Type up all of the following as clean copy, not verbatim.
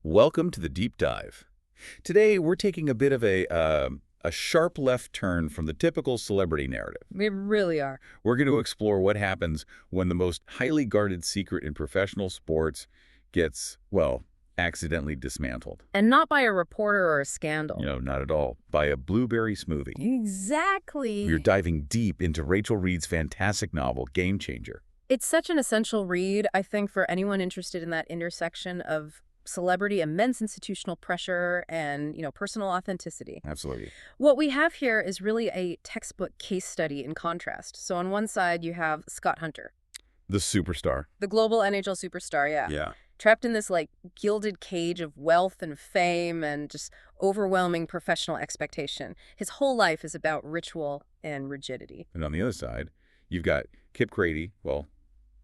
Welcome to the Deep Dive. Today, we're taking a bit of a sharp left turn from the typical celebrity narrative. We really are. We're going to explore what happens when the most highly guarded secret in professional sports gets, well, accidentally dismantled. And not by a reporter or a scandal. No, not at all. By a blueberry smoothie. Exactly. We're diving deep into Rachel Reid's fantastic novel, Game Changer. It's such an essential read, I think, for anyone interested in that intersection of celebrity, immense institutional pressure, and, personal authenticity. Absolutely. What we have here is really a textbook case study in contrast. So on one side, you have Scott Hunter. The superstar. The global NHL superstar, yeah. Yeah. Trapped in this, gilded cage of wealth and fame and just overwhelming professional expectation. His whole life is about ritual and rigidity. And on the other side, you've got Kip Grady, well,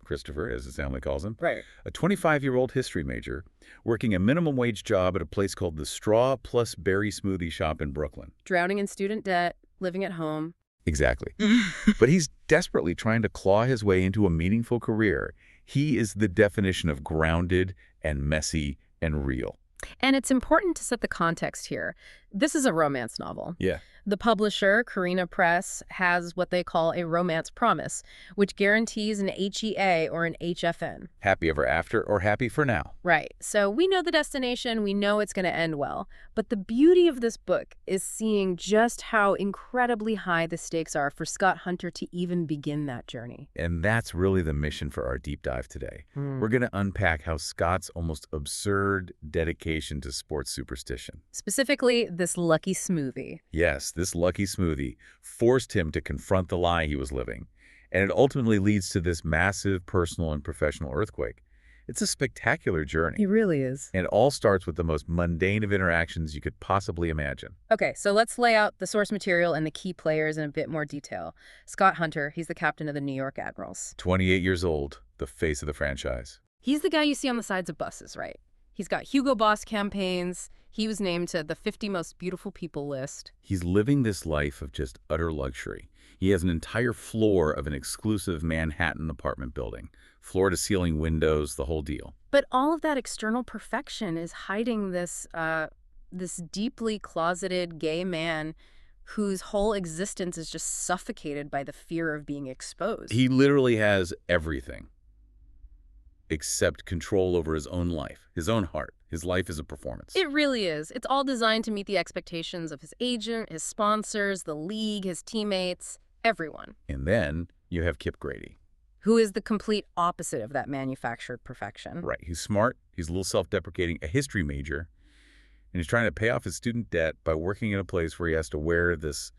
Christopher, as his family calls him. Right. A 25-year-old history major working a minimum wage job at a place called the Straw Plus Berry Smoothie Shop in Brooklyn. Drowning in student debt, living at home. Exactly. But he's desperately trying to claw his way into a meaningful career. He is the definition of grounded and messy and real. And it's important to set the context here. This is a romance novel. Yeah. The publisher, Carina Press, has what they call a romance promise, which guarantees an HEA or an HFN. Happy ever after or happy for now. Right. So we know the destination, we know it's going to end well. But the beauty of this book is seeing just how incredibly high the stakes are for Scott Hunter to even begin that journey. And that's really the mission for our deep dive today. We're going to unpack how Scott's almost absurd dedication to sports superstition. Specifically, this lucky smoothie. Yes, this lucky smoothie forced him to confront the lie he was living. And it ultimately leads to this massive personal and professional earthquake. It's a spectacular journey. He really is. And it all starts with the most mundane of interactions you could possibly imagine. Okay, so let's lay out the source material and the key players in a bit more detail. Scott Hunter, he's the captain of the New York Admirals. 28 years old, the face of the franchise. He's the guy you see on the sides of buses, right? He's got Hugo Boss campaigns. He was named to the 50 most beautiful people list. He's living this life of just utter luxury. He has an entire floor of an exclusive Manhattan apartment building. Floor-to-ceiling windows, the whole deal. But all of that external perfection is hiding this deeply closeted gay man whose whole existence is just suffocated by the fear of being exposed. He literally has everything except control over his own life, his own heart. His life is a performance. It really is. It's all designed to meet the expectations of his agent, his sponsors, the league, his teammates, everyone. And then you have Kip Grady. Who is the complete opposite of that manufactured perfection. Right. He's smart. He's a little self-deprecating, a history major. And he's trying to pay off his student debt by working in a place where he has to wear this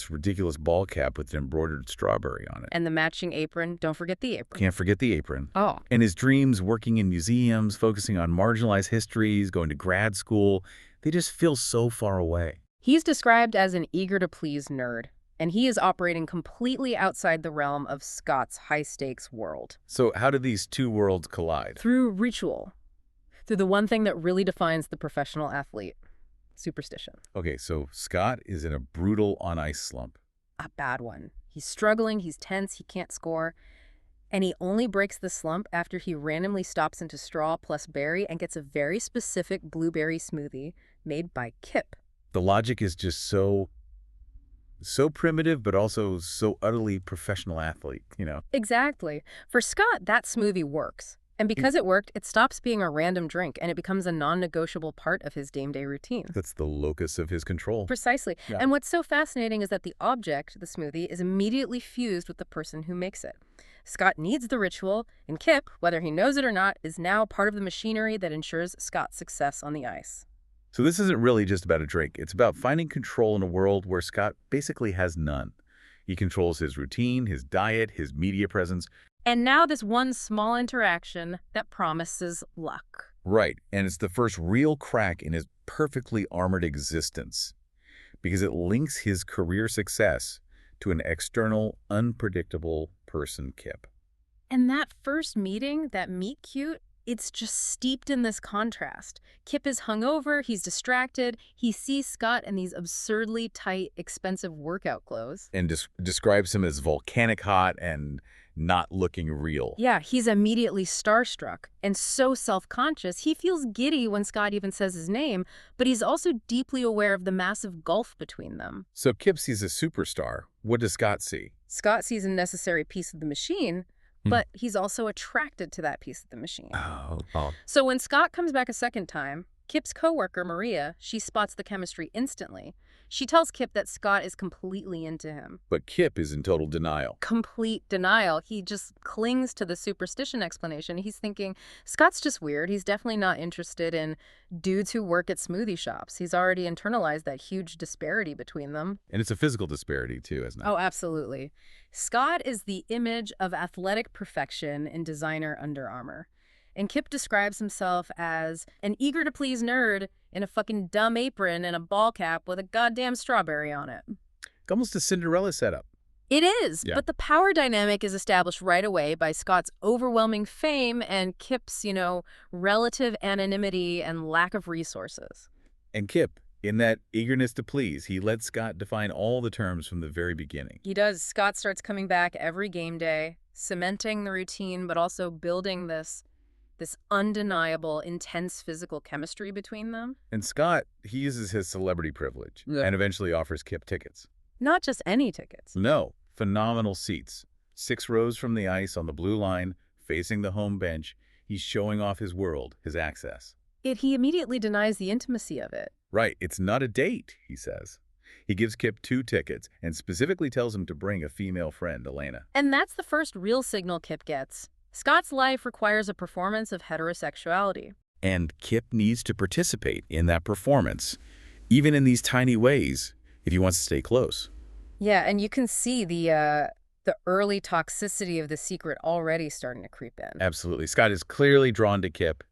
ridiculous ball cap with an embroidered strawberry on it. And the matching apron. Don't forget the apron. Can't forget the apron. Oh. And his dreams working in museums, focusing on marginalized histories, going to grad school, they just feel so far away. He's described as an eager-to-please nerd, and he is operating completely outside the realm of Scott's high-stakes world. So how do these two worlds collide? Through ritual. Through the one thing that really defines the professional athlete. Superstition. Okay, so Scott is in a brutal on-ice slump. A bad one. He's struggling, he's tense, he can't score. And he only breaks the slump after he randomly stops into Straw Plus Berry and gets a very specific blueberry smoothie made by Kip. The logic is just so primitive, but also so utterly professional athlete, Exactly. For Scott, that smoothie works. And because it worked, it stops being a random drink and it becomes a non-negotiable part of his game day routine. That's the locus of his control. Precisely. Yeah. And what's so fascinating is that the object, the smoothie, is immediately fused with the person who makes it. Scott needs the ritual, and Kip, whether he knows it or not, is now part of the machinery that ensures Scott's success on the ice. So this isn't really just about a drink. It's about finding control in a world where Scott basically has none. He controls his routine, his diet, his media presence. And now this one small interaction that promises luck. Right, and it's the first real crack in his perfectly armored existence because it links his career success to an external, unpredictable person, Kip. And that first meeting, that meet-cute, it's just steeped in this contrast. Kip is hungover, he's distracted, he sees Scott in these absurdly tight, expensive workout clothes. And describes him as volcanic hot and not looking real. Yeah, he's immediately starstruck and so self-conscious, he feels giddy when Scott even says his name, but he's also deeply aware of the massive gulf between them. So Kip sees a superstar. What does Scott see? Scott sees a necessary piece of the machine, Hmm. but he's also attracted to that piece of the machine. Oh. So when Scott comes back a second time, Kip's coworker, Maria, she spots the chemistry instantly. She tells Kip that Scott is completely into him. But Kip is in total denial. Complete denial. He just clings to the superstition explanation. He's thinking, Scott's just weird. He's definitely not interested in dudes who work at smoothie shops. He's already internalized that huge disparity between them. And it's a physical disparity, too, isn't it? Oh, absolutely. Scott is the image of athletic perfection in designer Under Armour. And Kip describes himself as an eager-to-please nerd in a fucking dumb apron and a ball cap with a goddamn strawberry on it. Almost a Cinderella setup. It is, Yeah. but the power dynamic is established right away by Scott's overwhelming fame and Kip's, relative anonymity and lack of resources. And Kip, in that eagerness to please, he lets Scott define all the terms from the very beginning. He does. Scott starts coming back every game day, cementing the routine, but also building this undeniable, intense physical chemistry between them. And Scott, he uses his celebrity privilege and eventually offers Kip tickets. Not just any tickets. No, phenomenal seats. 6 rows from the ice on the blue line, facing the home bench. He's showing off his world, his access. Yet he immediately denies the intimacy of it. Right, it's not a date, he says. He gives Kip 2 tickets and specifically tells him to bring a female friend, Elena. And that's the first real signal Kip gets. Scott's life requires a performance of heterosexuality. And Kip needs to participate in that performance, even in these tiny ways, if he wants to stay close. Yeah, and you can see the early toxicity of the secret already starting to creep in. Absolutely. Scott is clearly drawn to Kip.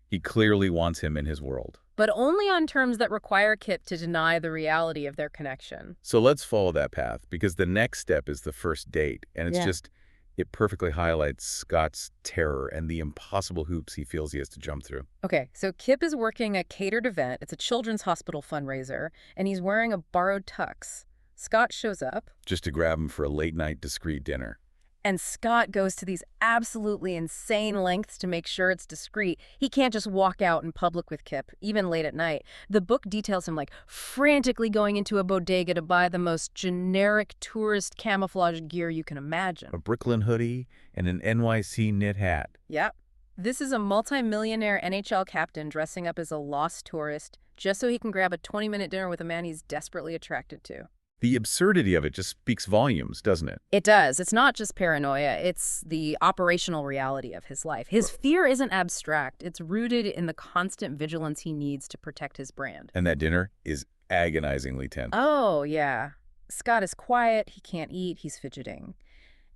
He clearly wants him in his world. But only on terms that require Kip to deny the reality of their connection. So let's follow that path, because the next step is the first date, and it perfectly highlights Scott's terror and the impossible hoops he feels he has to jump through. Okay, so Kip is working a catered event. It's a children's hospital fundraiser, and he's wearing a borrowed tux. Scott shows up. Just to grab him for a late-night discreet dinner. And Scott goes to these absolutely insane lengths to make sure it's discreet. He can't just walk out in public with Kip, even late at night. The book details him frantically going into a bodega to buy the most generic tourist camouflage gear you can imagine. A Brooklyn hoodie and an NYC knit hat. Yep. This is a multi-millionaire NHL captain dressing up as a lost tourist just so he can grab a 20-minute dinner with a man he's desperately attracted to. The absurdity of it just speaks volumes, doesn't it? It does. It's not just paranoia. It's the operational reality of his life. His fear isn't abstract. It's rooted in the constant vigilance he needs to protect his brand. And that dinner is agonizingly tense. Oh, yeah. Scott is quiet. He can't eat. He's fidgeting.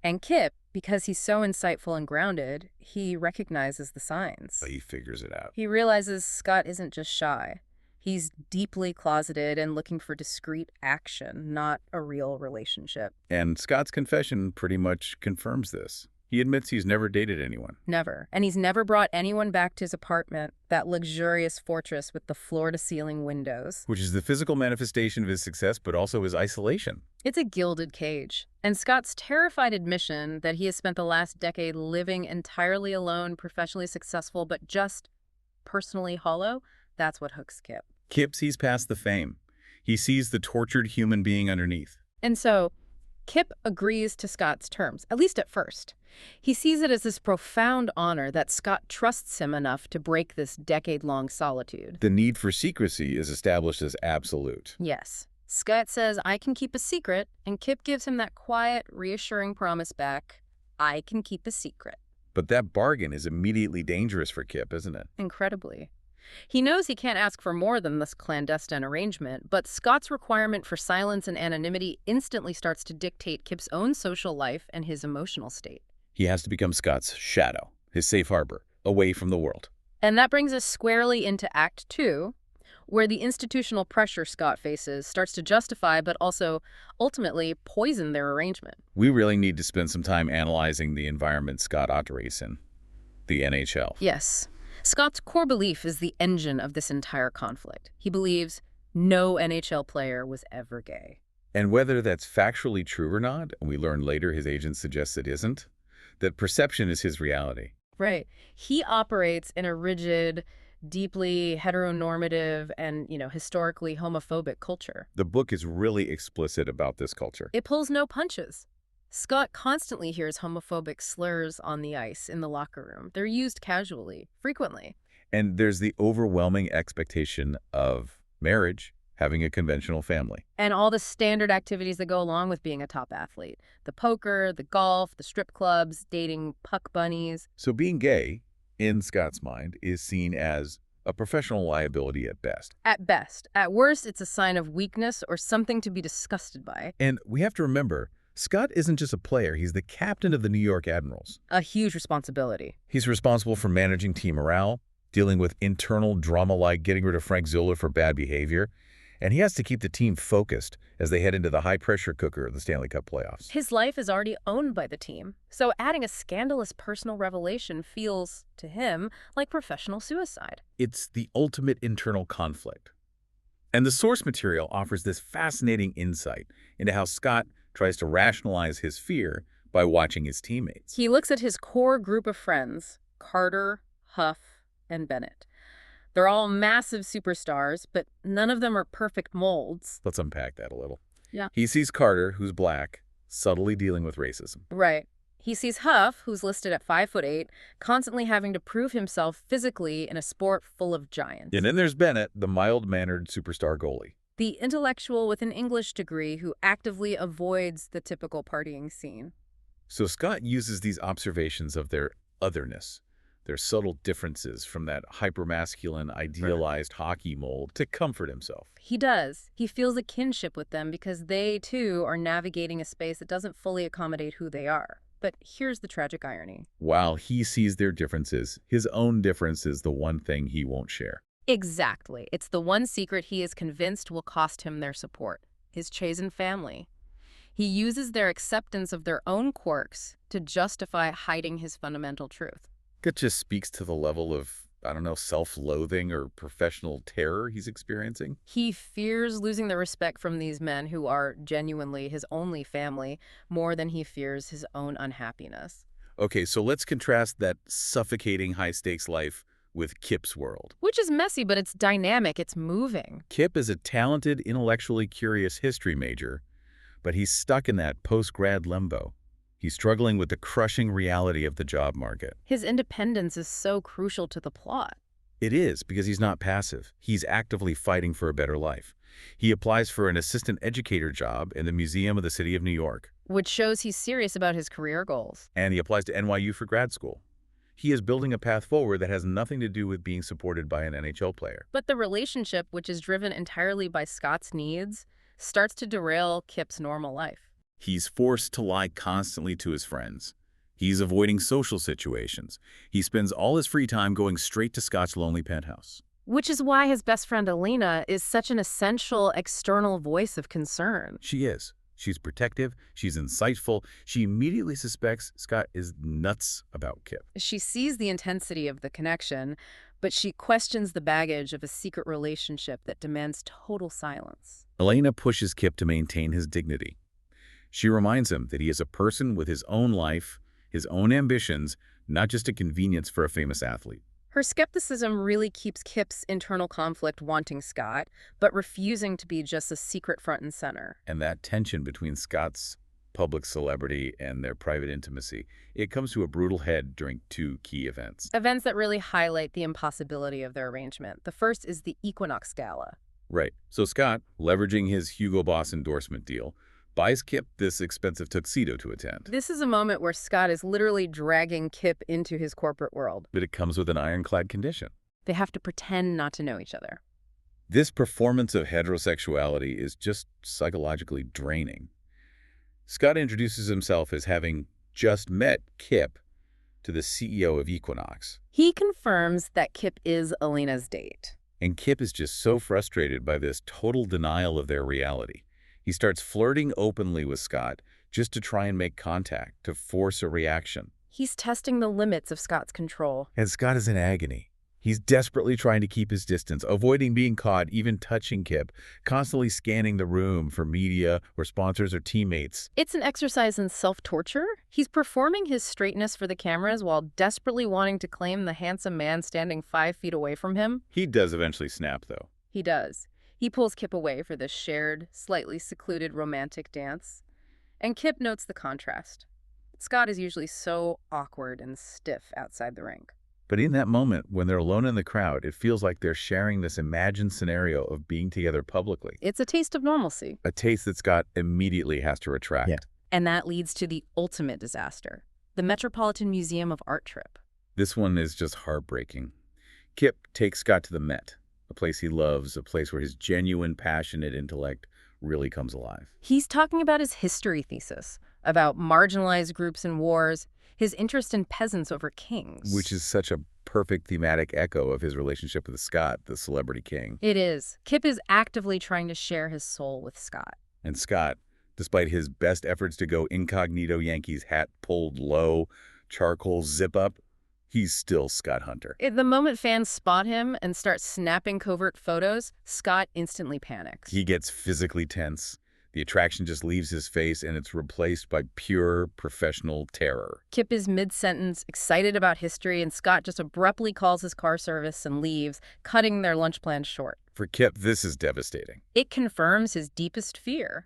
And Kip, because he's so insightful and grounded, he recognizes the signs. But he figures it out. He realizes Scott isn't just shy. He's deeply closeted and looking for discreet action, not a real relationship. And Scott's confession pretty much confirms this. He admits he's never dated anyone. Never. And he's never brought anyone back to his apartment, that luxurious fortress with the floor-to-ceiling windows. Which is the physical manifestation of his success, but also his isolation. It's a gilded cage. And Scott's terrified admission that he has spent the last decade living entirely alone, professionally successful, but just personally hollow, that's what hooks Kip. Kip sees past the fame. He sees the tortured human being underneath. And so, Kip agrees to Scott's terms, at least at first. He sees it as this profound honor that Scott trusts him enough to break this decade-long solitude. The need for secrecy is established as absolute. Yes. Scott says, I can keep a secret, and Kip gives him that quiet, reassuring promise back, I can keep a secret. But that bargain is immediately dangerous for Kip, isn't it? Incredibly. He knows he can't ask for more than this clandestine arrangement, but Scott's requirement for silence and anonymity instantly starts to dictate Kip's own social life and his emotional state. He has to become Scott's shadow, his safe harbor, away from the world. And that brings us squarely into Act 2, where the institutional pressure Scott faces starts to justify but also ultimately poison their arrangement. We really need to spend some time analyzing the environment Scott operates in, the NHL. Yes. Scott's core belief is the engine of this entire conflict. He believes no NHL player was ever gay. And whether that's factually true or not, and we learn later his agent suggests it isn't, that perception is his reality. Right. He operates in a rigid, deeply heteronormative and, historically homophobic culture. The book is really explicit about this culture. It pulls no punches. Scott constantly hears homophobic slurs on the ice in the locker room. They're used casually, frequently. And there's the overwhelming expectation of marriage, having a conventional family. And all the standard activities that go along with being a top athlete. The poker, the golf, the strip clubs, dating puck bunnies. So being gay, in Scott's mind, is seen as a professional liability at best. At best. At worst, it's a sign of weakness or something to be disgusted by. And we have to remember, Scott isn't just a player, he's the captain of the New York Admirals. A huge responsibility. He's responsible for managing team morale, dealing with internal drama like getting rid of Frank Zola for bad behavior, and he has to keep the team focused as they head into the high-pressure cooker of the Stanley Cup playoffs. His life is already owned by the team, so adding a scandalous personal revelation feels, to him, like professional suicide. It's the ultimate internal conflict. And the source material offers this fascinating insight into how Scott tries to rationalize his fear by watching his teammates. He looks at his core group of friends, Carter, Huff, and Bennett. They're all massive superstars, but none of them are perfect molds. Let's unpack that a little. Yeah. He sees Carter, who's black, subtly dealing with racism. Right. He sees Huff, who's listed at 5'8", constantly having to prove himself physically in a sport full of giants. And then there's Bennett, the mild-mannered superstar goalie. The intellectual with an English degree who actively avoids the typical partying scene. So Scott uses these observations of their otherness, their subtle differences from that hypermasculine, idealized hockey mold to comfort himself. He does. He feels a kinship with them because they, too, are navigating a space that doesn't fully accommodate who they are. But here's the tragic irony. While he sees their differences, his own difference is the one thing he won't share. Exactly. It's the one secret he is convinced will cost him their support, his chosen family. He uses their acceptance of their own quirks to justify hiding his fundamental truth. It just speaks to the level of, self-loathing or professional terror he's experiencing. He fears losing the respect from these men who are genuinely his only family more than he fears his own unhappiness. Okay, so let's contrast that suffocating high-stakes life with Kip's world. Which is messy, but it's dynamic, it's moving. Kip is a talented, intellectually curious history major, but he's stuck in that post-grad limbo. He's struggling with the crushing reality of the job market. His independence is so crucial to the plot. It is, because he's not passive. He's actively fighting for a better life. He applies for an assistant educator job in the Museum of the City of New York. Which shows he's serious about his career goals. And he applies to NYU for grad school. He is building a path forward that has nothing to do with being supported by an NHL player. But the relationship, which is driven entirely by Scott's needs, starts to derail Kip's normal life. He's forced to lie constantly to his friends. He's avoiding social situations. He spends all his free time going straight to Scott's lonely penthouse. Which is why his best friend Alina is such an essential external voice of concern. She is. She's protective. She's insightful. She immediately suspects Scott is nuts about Kip. She sees the intensity of the connection, but she questions the baggage of a secret relationship that demands total silence. Elena pushes Kip to maintain his dignity. She reminds him that he is a person with his own life, his own ambitions, not just a convenience for a famous athlete. Her skepticism really keeps Kip's internal conflict wanting Scott, but refusing to be just a secret front and center. And that tension between Scott's public celebrity and their private intimacy, it comes to a brutal head during two key events. Events that really highlight the impossibility of their arrangement. The first is the Equinox Gala. Right. So Scott, leveraging his Hugo Boss endorsement deal, buys Kip this expensive tuxedo to attend. This is a moment where Scott is literally dragging Kip into his corporate world. But it comes with an ironclad condition. They have to pretend not to know each other. This performance of heterosexuality is just psychologically draining. Scott introduces himself as having just met Kip to the CEO of Equinox. He confirms that Kip is Alina's date. And Kip is just so frustrated by this total denial of their reality. He starts flirting openly with Scott just to try and make contact, to force a reaction. He's testing the limits of Scott's control. And Scott is in agony. He's desperately trying to keep his distance, avoiding being caught, even touching Kip, constantly scanning the room for media or sponsors or teammates. It's an exercise in self-torture. He's performing his straightness for the cameras while desperately wanting to claim the handsome man standing 5 feet away from him. He does eventually snap, though. He does. He pulls Kip away for this shared, slightly secluded romantic dance. And Kip notes the contrast. Scott is usually so awkward and stiff outside the rink. But in that moment, when they're alone in the crowd, it feels like they're sharing this imagined scenario of being together publicly. It's a taste of normalcy. A taste that Scott immediately has to retract. Yeah. And that leads to the ultimate disaster, the Metropolitan Museum of Art trip. This one is just heartbreaking. Kip takes Scott to the Met, a place he loves, a place where his genuine, passionate intellect really comes alive. He's talking about his history thesis, about marginalized groups and wars, his interest in peasants over kings. Which is such a perfect thematic echo of his relationship with Scott, the celebrity king. It is. Kip is actively trying to share his soul with Scott. And Scott, despite his best efforts to go incognito Yankees hat pulled low, charcoal zip up, he's still Scott Hunter. The moment fans spot him and start snapping covert photos, Scott instantly panics. He gets physically tense. The attraction just leaves his face, and it's replaced by pure professional terror. Kip is mid-sentence, excited about history, and Scott just abruptly calls his car service and leaves, cutting their lunch plans short. For Kip, this is devastating. It confirms his deepest fear,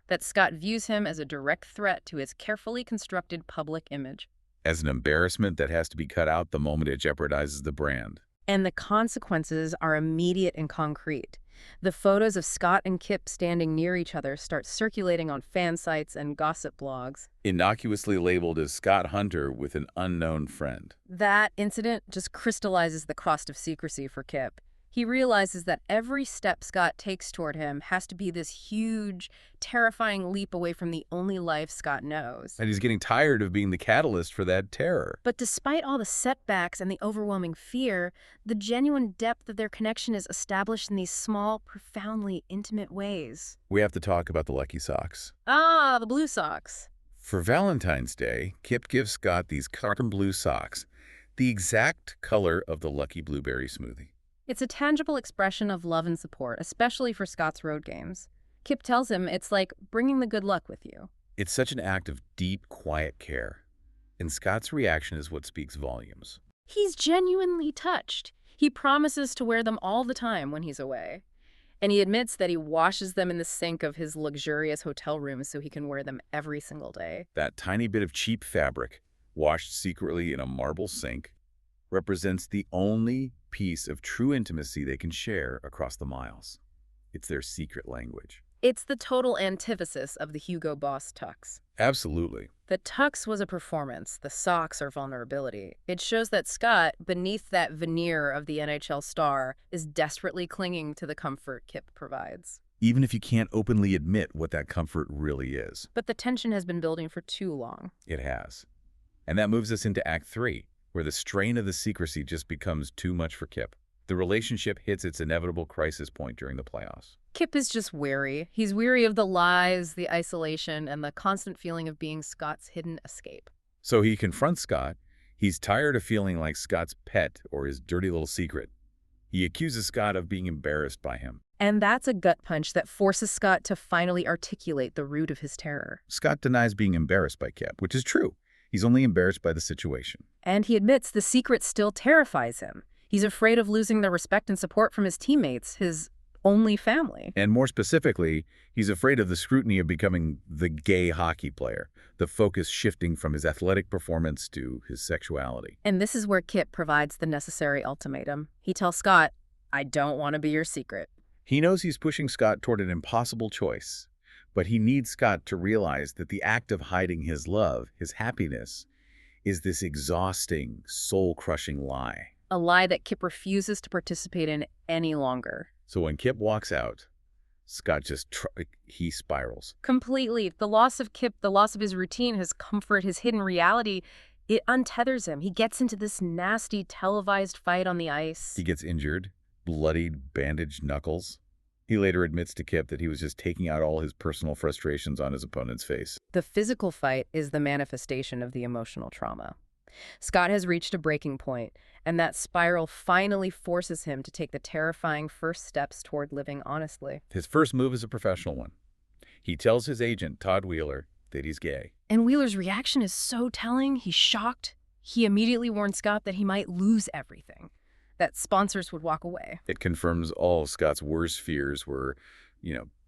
that Scott views him as a direct threat to his carefully constructed public image. As an embarrassment that has to be cut out the moment it jeopardizes the brand. And the consequences are immediate and concrete. The photos of Scott and Kip standing near each other start circulating on fan sites and gossip blogs. Innocuously labeled as Scott Hunter with an unknown friend. That incident just crystallizes the cost of secrecy for Kip. He realizes that every step Scott takes toward him has to be this huge, terrifying leap away from the only life Scott knows. And he's getting tired of being the catalyst for that terror. But despite all the setbacks and the overwhelming fear, the genuine depth of their connection is established in these small, profoundly intimate ways. We have to talk about the Lucky Socks. Ah, the blue socks. For Valentine's Day, Kip gives Scott these cotton blue socks, the exact color of the Lucky Blueberry smoothie. It's a tangible expression of love and support, especially for Scott's road games. Kip tells him it's like bringing the good luck with you. It's such an act of deep, quiet care. And Scott's reaction is what speaks volumes. He's genuinely touched. He promises to wear them all the time when he's away. And he admits that he washes them in the sink of his luxurious hotel room so he can wear them every single day. That tiny bit of cheap fabric, washed secretly in a marble sink, represents the only piece of true intimacy they can share across the miles. It's their secret language. It's the total antithesis of the Hugo Boss tux. Absolutely. The tux was a performance. The socks are vulnerability. It shows that Scott, beneath that veneer of the NHL star, is desperately clinging to the comfort Kip provides. Even if you can't openly admit what that comfort really is. But the tension has been building for too long. It has. And that moves us into Act 3, where the strain of the secrecy just becomes too much for Kip. The relationship hits its inevitable crisis point during the playoffs. Kip is just weary. He's weary of the lies, the isolation, and the constant feeling of being Scott's hidden escape. So he confronts Scott. He's tired of feeling like Scott's pet or his dirty little secret. He accuses Scott of being embarrassed by him. And that's a gut punch that forces Scott to finally articulate the root of his terror. Scott denies being embarrassed by Kip, which is true. He's only embarrassed by the situation. And he admits the secret still terrifies him. He's afraid of losing the respect and support from his teammates, his only family. And more specifically, he's afraid of the scrutiny of becoming the gay hockey player, the focus shifting from his athletic performance to his sexuality. And this is where Kip provides the necessary ultimatum. He tells Scott, I don't want to be your secret. He knows he's pushing Scott toward an impossible choice, but he needs Scott to realize that the act of hiding his love, his happiness, is this exhausting, soul-crushing lie. A lie that Kip refuses to participate in any longer. So when Kip walks out, Scott just, he spirals. Completely. The loss of Kip, the loss of his routine, his comfort, his hidden reality, it untethers him. He gets into this nasty, televised fight on the ice. He gets injured, bloodied, bandaged knuckles. He later admits to Kip that he was just taking out all his personal frustrations on his opponent's face. The physical fight is the manifestation of the emotional trauma. Scott has reached a breaking point, and that spiral finally forces him to take the terrifying first steps toward living honestly. His first move is a professional one. He tells his agent, Todd Wheeler, that he's gay. And Wheeler's reaction is so telling. He's shocked. He immediately warns Scott that he might lose everything, that sponsors would walk away. It confirms all of Scott's worst fears were,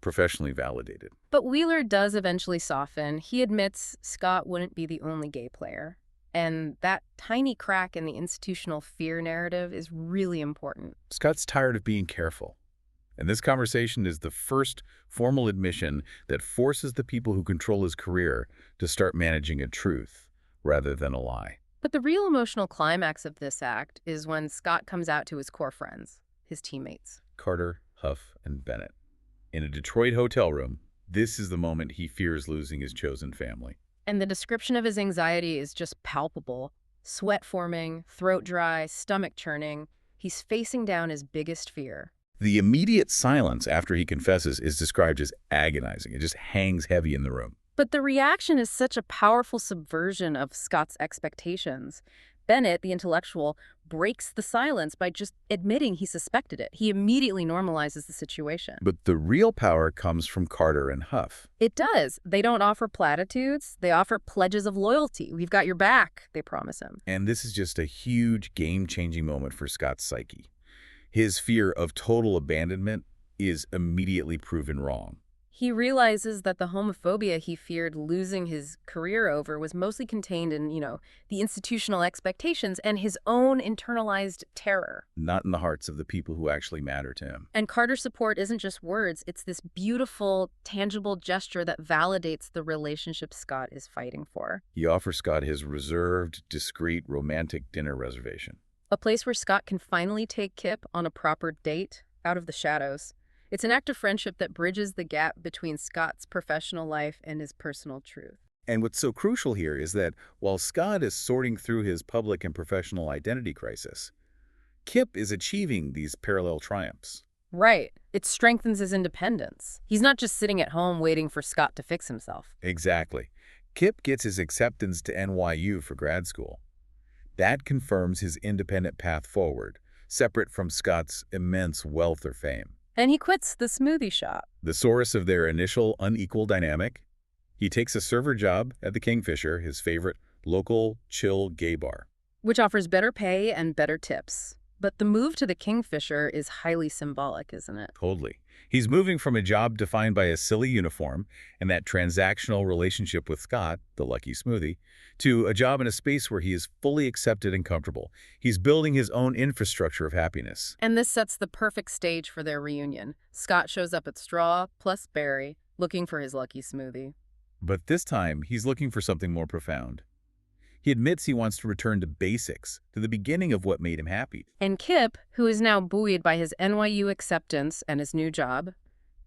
professionally validated. But Wheeler does eventually soften. He admits Scott wouldn't be the only gay player. And that tiny crack in the institutional fear narrative is really important. Scott's tired of being careful. And this conversation is the first formal admission that forces the people who control his career to start managing a truth rather than a lie. But the real emotional climax of this act is when Scott comes out to his core friends, his teammates. Carter, Huff, and Bennett. In a Detroit hotel room, this is the moment he fears losing his chosen family. And the description of his anxiety is just palpable. Sweat forming, throat dry, stomach churning. He's facing down his biggest fear. The immediate silence after he confesses is described as agonizing. It just hangs heavy in the room. But the reaction is such a powerful subversion of Scott's expectations. Bennett, the intellectual, breaks the silence by just admitting he suspected it. He immediately normalizes the situation. But the real power comes from Carter and Huff. It does. They don't offer platitudes. They offer pledges of loyalty. We've got your back, they promise him. And this is just a huge game-changing moment for Scott's psyche. His fear of total abandonment is immediately proven wrong. He realizes that the homophobia he feared losing his career over was mostly contained in, the institutional expectations and his own internalized terror. Not in the hearts of the people who actually matter to him. And Carter's support isn't just words. It's this beautiful, tangible gesture that validates the relationship Scott is fighting for. He offers Scott his reserved, discreet, romantic dinner reservation. A place where Scott can finally take Kip on a proper date out of the shadows. It's an act of friendship that bridges the gap between Scott's professional life and his personal truth. And what's so crucial here is that while Scott is sorting through his public and professional identity crisis, Kip is achieving these parallel triumphs. Right. It strengthens his independence. He's not just sitting at home waiting for Scott to fix himself. Exactly. Kip gets his acceptance to NYU for grad school. That confirms his independent path forward, separate from Scott's immense wealth or fame. And he quits the smoothie shop. The source of their initial unequal dynamic, he takes a server job at the Kingfisher, his favorite local chill gay bar. Which offers better pay and better tips. But the move to the Kingfisher is highly symbolic, isn't it? Totally. He's moving from a job defined by a silly uniform and that transactional relationship with Scott, the lucky smoothie, to a job in a space where he is fully accepted and comfortable. He's building his own infrastructure of happiness. And this sets the perfect stage for their reunion. Scott shows up at Straw plus Barry, looking for his lucky smoothie. But this time, he's looking for something more profound. He admits he wants to return to basics, to the beginning of what made him happy. And Kip, who is now buoyed by his NYU acceptance and his new job,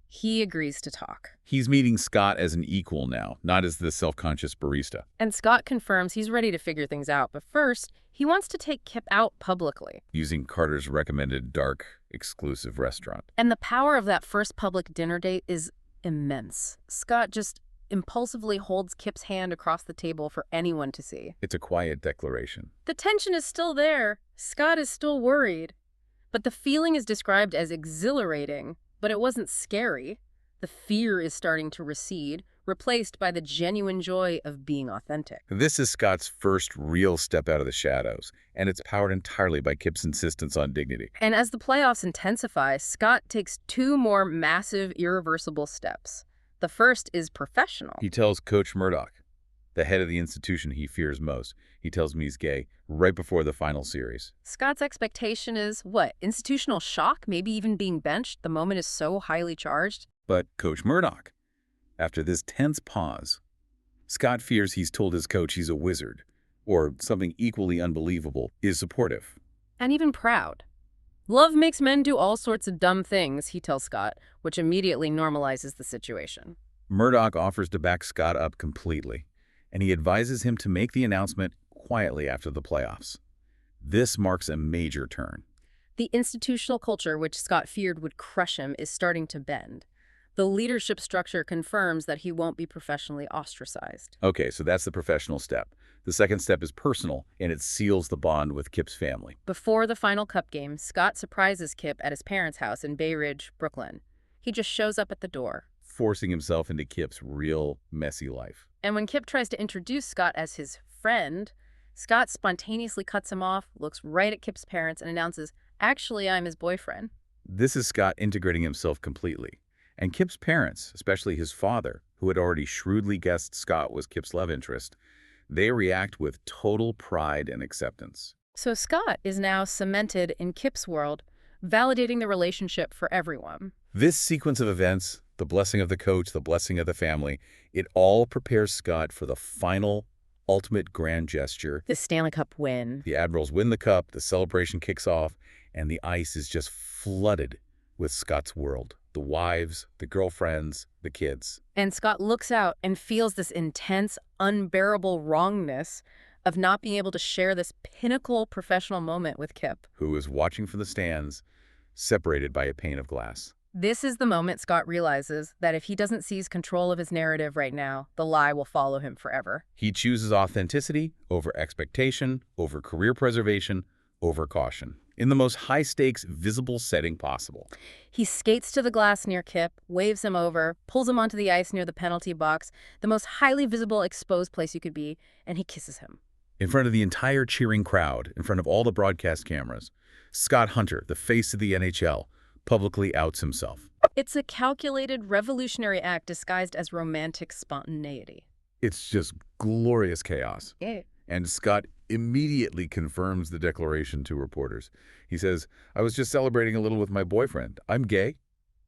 he agrees to talk. He's meeting Scott as an equal now, not as the self-conscious barista. And Scott confirms he's ready to figure things out, but first, he wants to take Kip out publicly. Using Carter's recommended dark, exclusive restaurant. And the power of that first public dinner date is immense. Scott just impulsively holds Kip's hand across the table for anyone to see. It's a quiet declaration. The tension is still there. Scott is still worried. But the feeling is described as exhilarating, but it wasn't scary. The fear is starting to recede, replaced by the genuine joy of being authentic. This is Scott's first real step out of the shadows, and it's powered entirely by Kip's insistence on dignity. And as the playoffs intensify, Scott takes two more massive, irreversible steps. The first is professional. He tells Coach Murdoch, the head of the institution he fears most, he tells him he's gay right before the final series. Scott's expectation is, what, institutional shock? Maybe even being benched? The moment is so highly charged. But Coach Murdoch, after this tense pause, Scott fears he's told his coach he's a wizard, or something equally unbelievable, is supportive. And even proud. Love makes men do all sorts of dumb things, he tells Scott, which immediately normalizes the situation. Murdoch offers to back Scott up completely, and he advises him to make the announcement quietly after the playoffs. This marks a major turn. The institutional culture which Scott feared would crush him is starting to bend. The leadership structure confirms that he won't be professionally ostracized. Okay, so that's the professional step. The second step is personal, and it seals the bond with Kip's family. Before the final cup game, Scott surprises Kip at his parents' house in Bay Ridge, Brooklyn. He just shows up at the door. Forcing himself into Kip's real, messy life. And when Kip tries to introduce Scott as his friend, Scott spontaneously cuts him off, looks right at Kip's parents, and announces, "Actually, I'm his boyfriend." This is Scott integrating himself completely. And Kip's parents, especially his father, who had already shrewdly guessed Scott was Kip's love interest, they react with total pride and acceptance. So Scott is now cemented in Kip's world, validating the relationship for everyone. This sequence of events, the blessing of the coach, the blessing of the family, it all prepares Scott for the final, ultimate grand gesture. The Stanley Cup win. The Admirals win the cup, the celebration kicks off, and the ice is just flooded with Scott's world. The wives, the girlfriends, the kids. And Scott looks out and feels this intense, unbearable wrongness of not being able to share this pinnacle professional moment with Kip, who is watching from the stands, separated by a pane of glass. This is the moment Scott realizes that if he doesn't seize control of his narrative right now, the lie will follow him forever. He chooses authenticity over expectation, over career preservation, over caution, in the most high-stakes, visible setting possible. He skates to the glass near Kip, waves him over, pulls him onto the ice near the penalty box, the most highly visible, exposed place you could be, and he kisses him. In front of the entire cheering crowd, in front of all the broadcast cameras, Scott Hunter, the face of the NHL, publicly outs himself. It's a calculated, revolutionary act disguised as romantic spontaneity. It's just glorious chaos. Yeah. And Scott immediately confirms the declaration to reporters. He says, "I was just celebrating a little with my boyfriend. I'm gay."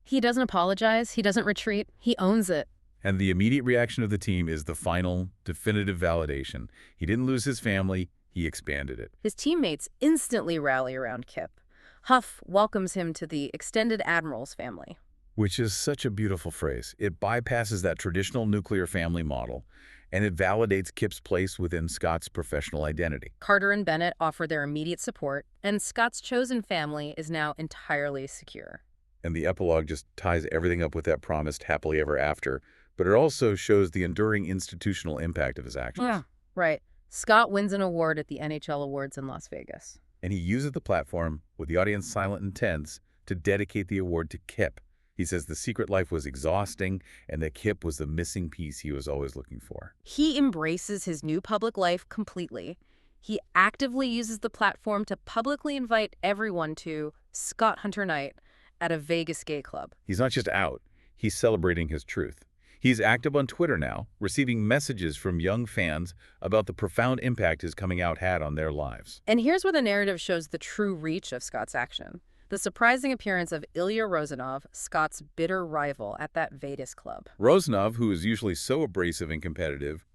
He doesn't apologize. He doesn't retreat. He owns it. And the immediate reaction of the team is the final, definitive validation. He didn't lose his family. He expanded it. His teammates instantly rally around Kip. Huff welcomes him to the extended Admirals family. Which is such a beautiful phrase. It bypasses that traditional nuclear family model, and it validates Kip's place within Scott's professional identity. Carter and Bennett offer their immediate support, and Scott's chosen family is now entirely secure. And the epilogue just ties everything up with that promised happily ever after, but it also shows the enduring institutional impact of his actions. Yeah, right. Scott wins an award at the NHL Awards in Las Vegas. And he uses the platform, with the audience silent and tense, to dedicate the award to Kip. He says the secret life was exhausting and that Kip was the missing piece he was always looking for. He embraces his new public life completely. He actively uses the platform to publicly invite everyone to Scott Hunter Night at a Vegas gay club. He's not just out, he's celebrating his truth. He's active on Twitter now, receiving messages from young fans about the profound impact his coming out had on their lives. And here's where the narrative shows the true reach of Scott's action. The surprising appearance of Ilya Rozanov, Scott's bitter rival at that Vegas club. Rozanov, who is usually so abrasive and competitive,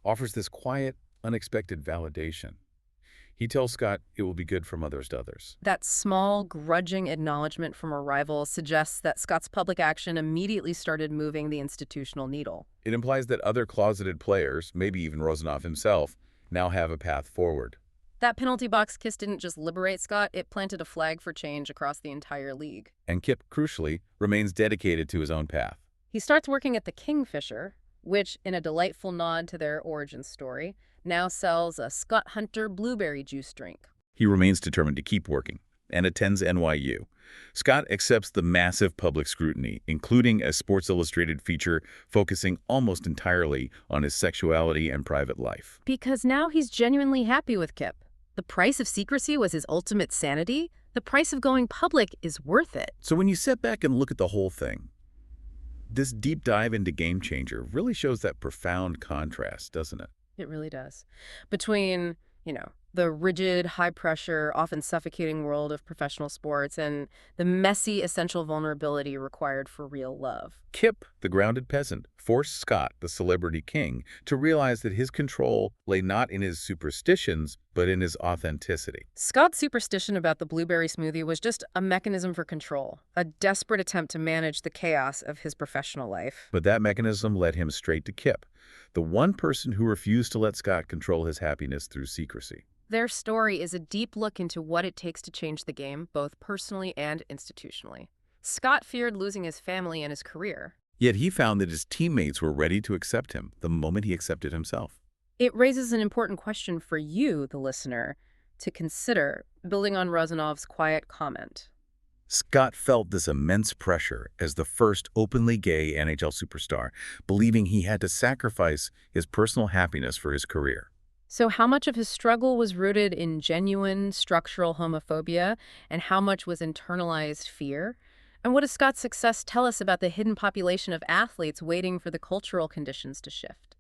offers this quiet, unexpected validation. He tells Scott it will be good from others to others. That small, grudging acknowledgement from a rival suggests that Scott's public action immediately started moving the institutional needle. It implies that other closeted players, maybe even Rozanov himself, now have a path forward. That penalty box kiss didn't just liberate Scott, it planted a flag for change across the entire league. And Kip, crucially, remains dedicated to his own path. He starts working at the Kingfisher, which, in a delightful nod to their origin story, now sells a Scott Hunter blueberry juice drink. He remains determined to keep working and attends NYU. Scott accepts the massive public scrutiny, including a Sports Illustrated feature focusing almost entirely on his sexuality and private life. Because now he's genuinely happy with Kip. The price of secrecy was his ultimate sanity. The price of going public is worth it. So when you sit back and look at the whole thing, this deep dive into Game Changer really shows that profound contrast, doesn't it? It really does. Between, the rigid, high-pressure, often suffocating world of professional sports and the messy, essential vulnerability required for real love. Kip, the grounded peasant, forced Scott, the celebrity king, to realize that his control lay not in his superstitions, but in his authenticity. Scott's superstition about the blueberry smoothie was just a mechanism for control, a desperate attempt to manage the chaos of his professional life. But that mechanism led him straight to Kip, the one person who refused to let Scott control his happiness through secrecy. Their story is a deep look into what it takes to change the game, both personally and institutionally. Scott feared losing his family and his career. Yet he found that his teammates were ready to accept him the moment he accepted himself. It raises an important question for you, the listener, to consider, building on Rozanov's quiet comment. Scott felt this immense pressure as the first openly gay NHL superstar, believing he had to sacrifice his personal happiness for his career. So how much of his struggle was rooted in genuine structural homophobia, and how much was internalized fear? And what does Scott's success tell us about the hidden population of athletes waiting for the cultural conditions to shift?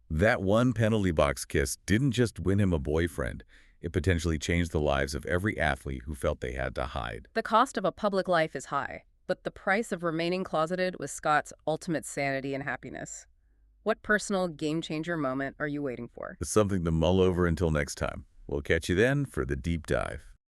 That one penalty box kiss didn't just win him a boyfriend. It potentially changed the lives of every athlete who felt they had to hide. The cost of a public life is high, but the price of remaining closeted was Scott's ultimate sanity and happiness. What personal game-changer moment are you waiting for? It's something to mull over until next time. We'll catch you then for the deep dive.